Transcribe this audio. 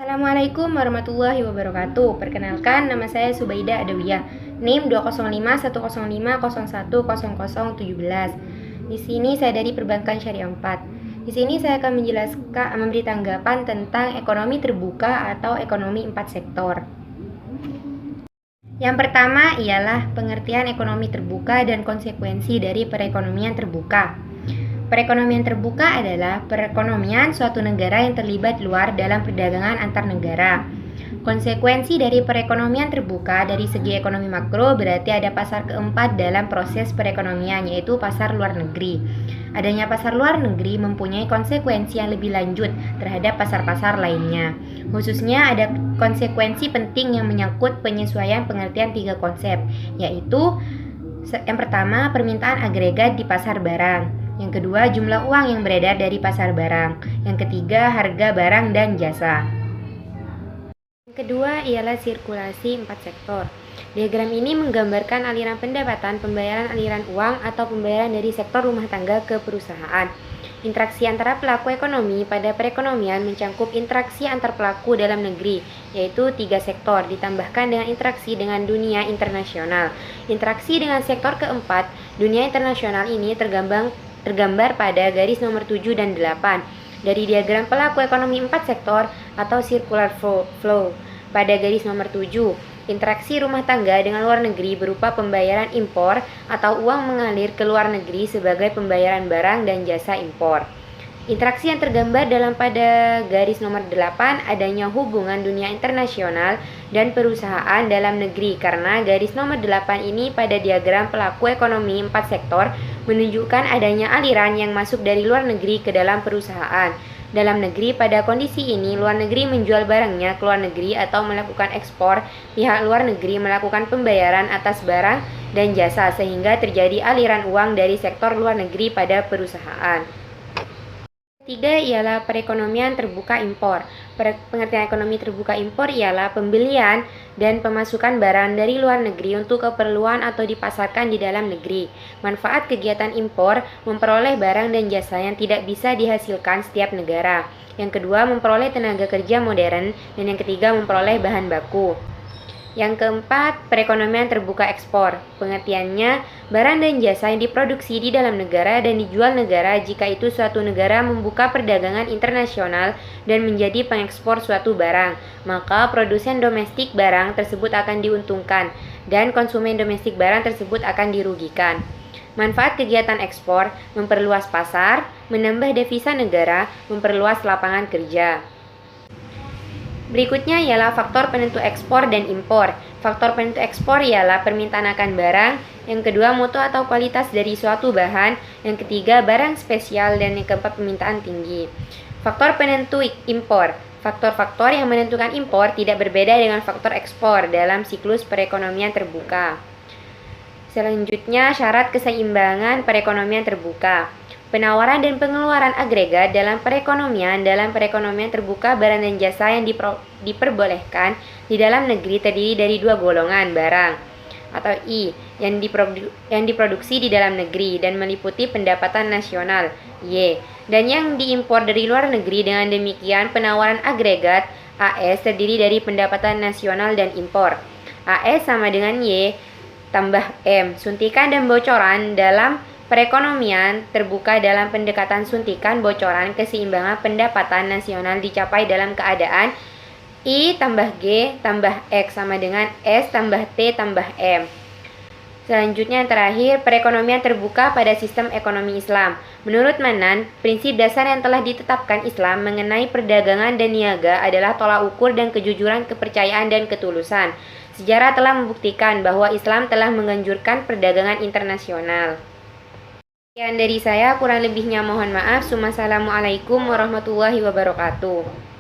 Assalamualaikum warahmatullahi wabarakatuh. Perkenalkan, nama saya Subaidah Adawiyah. NIM 20510501017. Di sini saya dari Perbankan Syariah 4. Di sini saya akan memberi tanggapan tentang ekonomi terbuka atau ekonomi 4 sektor. Yang pertama ialah pengertian ekonomi terbuka dan konsekuensi dari perekonomian terbuka. Perekonomian terbuka adalah perekonomian suatu negara yang terlibat luar dalam perdagangan antar negara. Konsekuensi dari perekonomian terbuka dari segi ekonomi makro berarti ada pasar keempat dalam proses perekonomian, yaitu pasar luar negeri. Adanya pasar luar negeri mempunyai konsekuensi yang lebih lanjut terhadap pasar-pasar lainnya. Khususnya ada konsekuensi penting yang menyangkut penyesuaian pengertian 3 konsep, yaitu yang pertama, permintaan agregat di pasar barang. Yang kedua, jumlah uang yang beredar dari pasar barang. Yang ketiga, harga barang dan jasa. Yang kedua ialah sirkulasi 4 sektor. Diagram ini menggambarkan aliran pendapatan, pembayaran aliran uang atau pembayaran dari sektor rumah tangga ke perusahaan. Interaksi antara pelaku ekonomi pada perekonomian mencangkup interaksi antar pelaku dalam negeri, yaitu 3 sektor, ditambahkan dengan interaksi dengan dunia internasional. Interaksi dengan sektor keempat, dunia internasional ini tergambar pada garis nomor 7 dan 8 dari diagram pelaku ekonomi 4 sektor atau circular flow. Pada garis nomor 7, interaksi rumah tangga dengan luar negeri berupa pembayaran impor atau uang mengalir ke luar negeri sebagai pembayaran barang dan jasa impor. Interaksi yang tergambar pada garis nomor 8 adanya hubungan dunia internasional dan perusahaan dalam negeri, karena garis nomor 8 ini pada diagram pelaku ekonomi 4 sektor menunjukkan adanya aliran yang masuk dari luar negeri ke dalam perusahaan. Dalam negeri, pada kondisi ini luar negeri menjual barangnya ke luar negeri atau melakukan ekspor, pihak luar negeri melakukan pembayaran atas barang dan jasa sehingga terjadi aliran uang dari sektor luar negeri pada perusahaan. Ketiga ialah perekonomian terbuka impor. Pengertian ekonomi terbuka impor ialah pembelian dan pemasukan barang dari luar negeri untuk keperluan atau dipasarkan di dalam negeri. Manfaat kegiatan impor memperoleh barang dan jasa yang tidak bisa dihasilkan setiap negara. Yang kedua, memperoleh tenaga kerja modern, dan yang ketiga, memperoleh bahan baku. Yang keempat, perekonomian terbuka ekspor. Pengertiannya, barang dan jasa yang diproduksi di dalam negara dan dijual negara jika itu suatu negara membuka perdagangan internasional dan menjadi pengekspor suatu barang, maka produsen domestik barang tersebut akan diuntungkan dan konsumen domestik barang tersebut akan dirugikan. Manfaat kegiatan ekspor, memperluas pasar, menambah devisa negara, memperluas lapangan kerja. Berikutnya ialah faktor penentu ekspor dan impor. Faktor penentu ekspor ialah permintaan akan barang, yang kedua mutu atau kualitas dari suatu bahan, yang ketiga barang spesial, dan yang keempat permintaan tinggi. Faktor penentu impor. Faktor-faktor yang menentukan impor tidak berbeda dengan faktor ekspor dalam siklus perekonomian terbuka. Selanjutnya, syarat keseimbangan perekonomian terbuka. Penawaran dan pengeluaran agregat dalam perekonomian terbuka, barang dan jasa yang diperbolehkan di dalam negeri terdiri dari 2 golongan barang atau I yang diproduksi di dalam negeri dan meliputi pendapatan nasional Y, dan yang diimpor dari luar negeri. Dengan demikian, penawaran agregat AS terdiri dari pendapatan nasional dan impor. AS sama dengan Y tambah M. Suntikan dan bocoran dalam perekonomian terbuka dalam pendekatan suntikan bocoran keseimbangan pendapatan nasional dicapai dalam keadaan I tambah G tambah X sama dengan S tambah T tambah M. Selanjutnya yang terakhir, perekonomian terbuka pada sistem ekonomi Islam. Menurut Manan, prinsip dasar yang telah ditetapkan Islam mengenai perdagangan dan niaga adalah tolak ukur dan kejujuran, kepercayaan dan ketulusan. Sejarah telah membuktikan bahwa Islam telah menganjurkan perdagangan internasional. Sekian dari saya, kurang lebihnya mohon maaf. Wassalamualaikum warahmatullahi wabarakatuh.